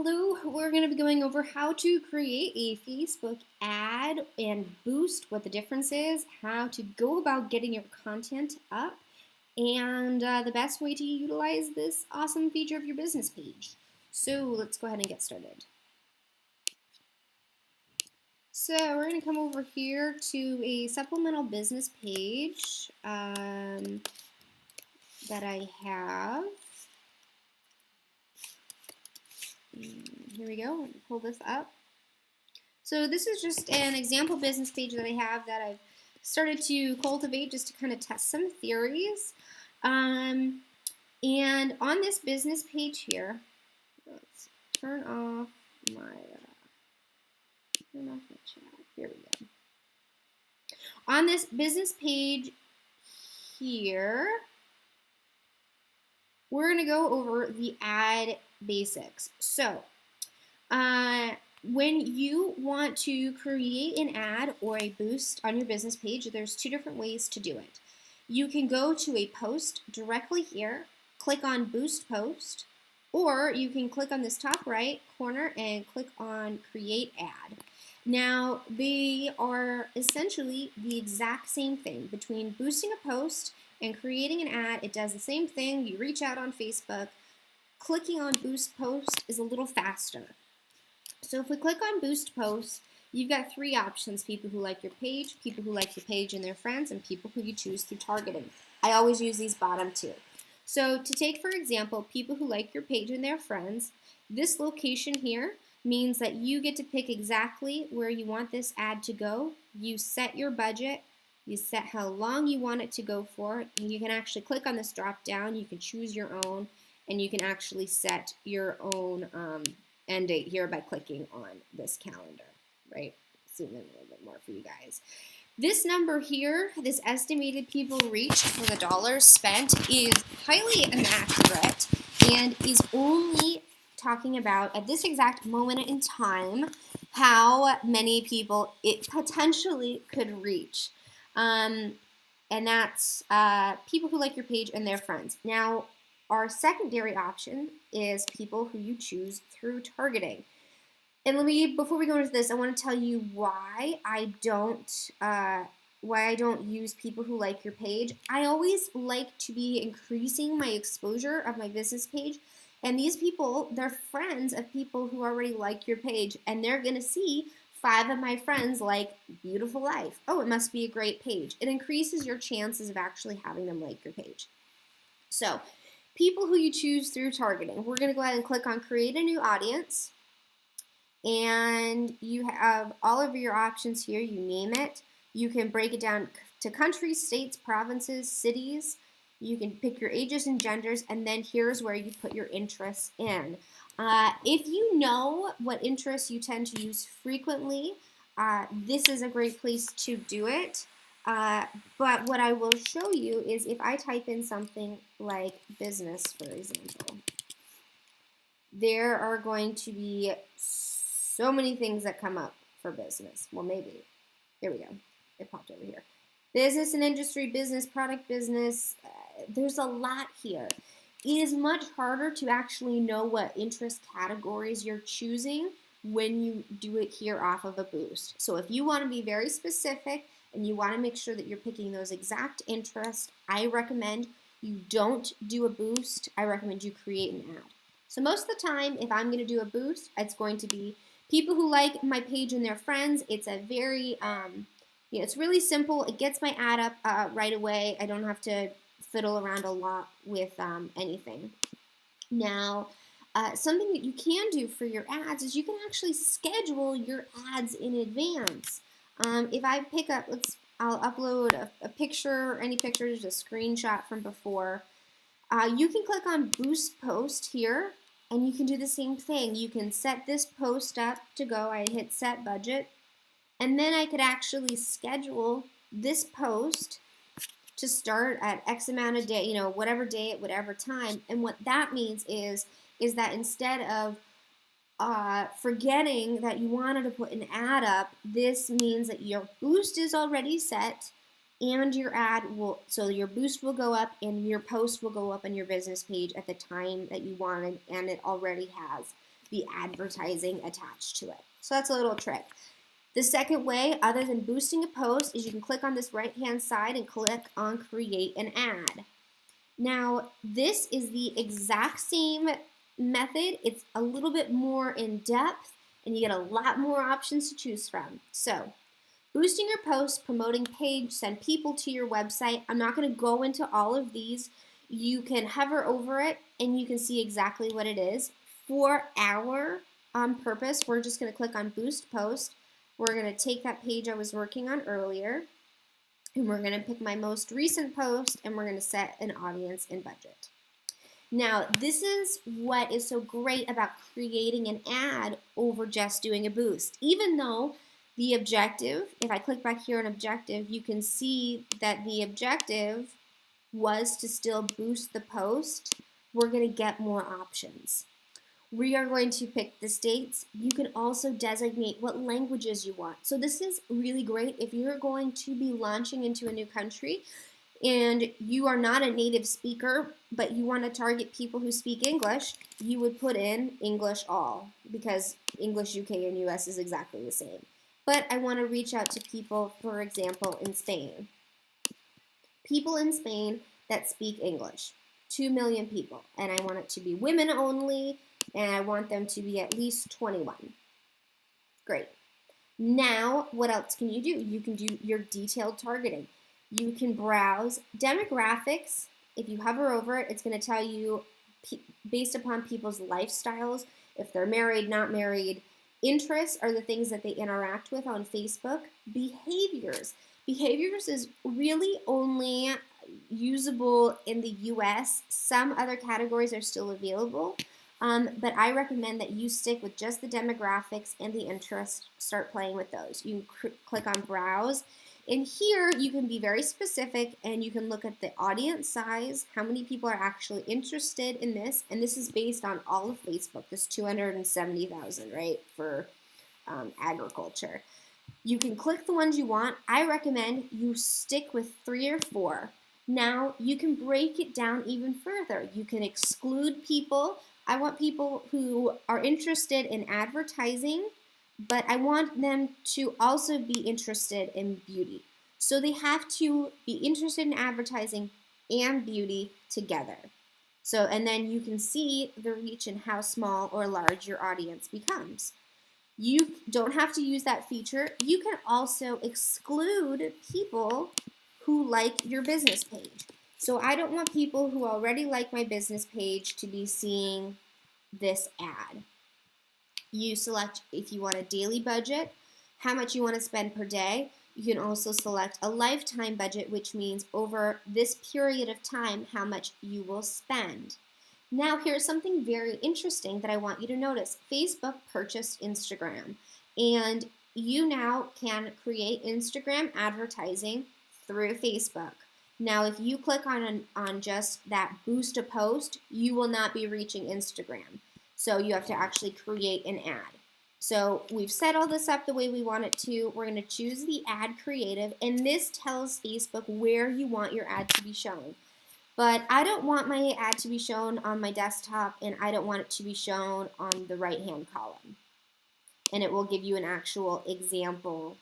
Hello, we're going to be going over how to create a Facebook ad and boost, what the difference is, how to go about getting your content up, and the best way to utilize this awesome feature of your business page. So let's go ahead and get started. So we're going to come over here to a supplemental business page that I have. Here we go. Pull this up. So this is just an example business page that I have that I've started to cultivate just to kind of test some theories. And on this business page here, let's turn off my chat. Here we go. On this business page here, we're going to go over the ad basics. So, when you want to create an ad or a boost on your business page, there's two different ways to do it. You can go to a post directly here, click on Boost Post, or you can click on this top right corner and click on Create Ad. Now, they are essentially the exact same thing. Between boosting a post and creating an ad, it does the same thing. You reach out on Facebook. Clicking on Boost Post is a little faster. So if we click on Boost Posts, you've got three options: people who like your page, people who like your page and their friends, and people who you choose through targeting. I always use these bottom two. So to take, for example, people who like your page and their friends, this location here means that you get to pick exactly where you want this ad to go. You set your budget, you set how long you want it to go for, and you can actually click on this drop down, you can choose your own, and you can actually set your own end date here by clicking on this calendar, right? Zoom in a little bit more for you guys. This number here, this estimated people reached for the dollars spent, is highly inaccurate and is only talking about, at this exact moment in time, how many people it potentially could reach. And that's people who like your page and their friends. Now, our secondary option is people who you choose through targeting. And before we go into this, I want to tell you why I don't use people who like your page. I always like to be increasing my exposure of my business page, and these people, they're friends of people who already like your page, and they're gonna see 5 of my friends like Beautiful Life. Oh, it must be a great page. It increases your chances of actually having them like your page. So, people who you choose through targeting. We're going to go ahead and click on Create a New Audience. And you have all of your options here. You name it. You can break it down to countries, states, provinces, cities. You can pick your ages and genders. And then here's where you put your interests in. If you know what interests you tend to use frequently, this is a great place to do it. But what I will show you is if I type in something like business, for example, there are going to be so many things that come up for business. Well, maybe. There we go. It popped over here. Business and industry, business, product business. There's a lot here. It is much harder to actually know what interest categories you're choosing when you do it here off of a boost. So if you want to be very specific and you want to make sure that you're picking those exact interests, I recommend you don't do a boost. I recommend you create an ad. So most of the time, if I'm going to do a boost, it's going to be people who like my page and their friends. It's a very, it's really simple. It gets my ad up right away. I don't have to fiddle around a lot with anything. Now, something that you can do for your ads is you can actually schedule your ads in advance. If I pick up, I'll upload a picture, any picture, just a screenshot from before. You can click on Boost Post here, and you can do the same thing. You can set this post up to go. I hit Set Budget, and then I could actually schedule this post to start at X amount of day, whatever day at whatever time. And what that means is that instead of forgetting that you wanted to put an ad up, this means that your boost is already set and your your boost will go up and your post will go up on your business page at the time that you wanted, and it already has. the advertising attached to it. So that's a little trick. The second way, other than boosting a post, is you can click on this right-hand side and click on Create an Ad. Now, this is the exact same method. It's a little bit more in depth, and you get a lot more options to choose from. So, boosting your post, promoting page, send people to your website. I'm not going to go into all of these. You can hover over it, and you can see exactly what it is. For our purpose, we're just going to click on Boost Post. We're going to take that page I was working on earlier, and we're going to pick my most recent post, and we're going to set an audience and budget. Now, this is what is so great about creating an ad over just doing a boost. Even though the objective, if I click back here on objective, you can see that the objective was to still boost the post, we're going to get more options. We are going to pick the states. You can also designate what languages you want. So this is really great if you're going to be launching into a new country and you are not a native speaker, but you want to target people who speak English, you would put in English all, because English UK and US is exactly the same. But I want to reach out to people, for example, in Spain. People in Spain that speak English. 2 million people. And I want it to be women only, and I want them to be at least 21. Great. Now, what else can you do? You can do your detailed targeting. You can browse demographics. If you hover over it, it's going to tell you based upon people's lifestyles, if they're married, not married. Interests are the things that they interact with on Facebook. Behaviors. Behaviors is really only usable in the US. Some other categories are still available. But I recommend that you stick with just the demographics and the interests. Start playing with those. You click on Browse. And here you can be very specific and you can look at the audience size, how many people are actually interested in this. And this is based on all of Facebook, this 270,000, right, for agriculture. You can click the ones you want. I recommend you stick with 3 or 4. Now you can break it down even further. You can exclude people. I want people who are interested in advertising, but I want them to also be interested in beauty. So they have to be interested in advertising and beauty together. So, and then you can see the reach and how small or large your audience becomes. You don't have to use that feature. You can also exclude people who like your business page. So I don't want people who already like my business page to be seeing this ad. You select if you want a daily budget, how much you want to spend per day. You can also select a lifetime budget, which means over this period of time, how much you will spend. Now, here's something very interesting that I want you to notice. Facebook purchased Instagram, and you now can create Instagram advertising through Facebook. Now, if you click on just that boost a post, you will not be reaching Instagram. So you have to actually create an ad. So we've set all this up the way we want it to. We're going to choose the ad creative, and this tells Facebook where you want your ad to be shown. But I don't want my ad to be shown on my desktop, and I don't want it to be shown on the right-hand column. And it will give you an actual example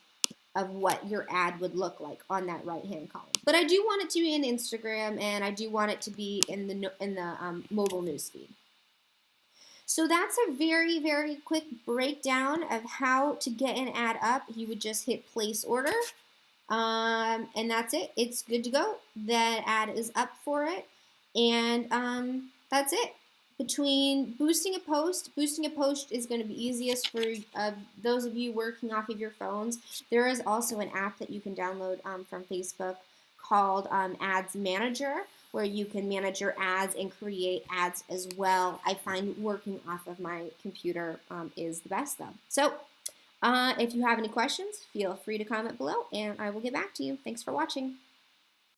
of what your ad would look like on that right-hand column. But I do want it to be in Instagram, and I do want it to be in the mobile newsfeed. So that's a very, very quick breakdown of how to get an ad up. You would just hit place order, and that's it. It's good to go. That ad is up for it, and that's it. Between boosting a post is going to be easiest for those of you working off of your phones. There is also an app that you can download from Facebook called Ads Manager, where you can manage your ads and create ads as well. I find working off of my computer is the best though. So if you have any questions, feel free to comment below and I will get back to you. Thanks for watching.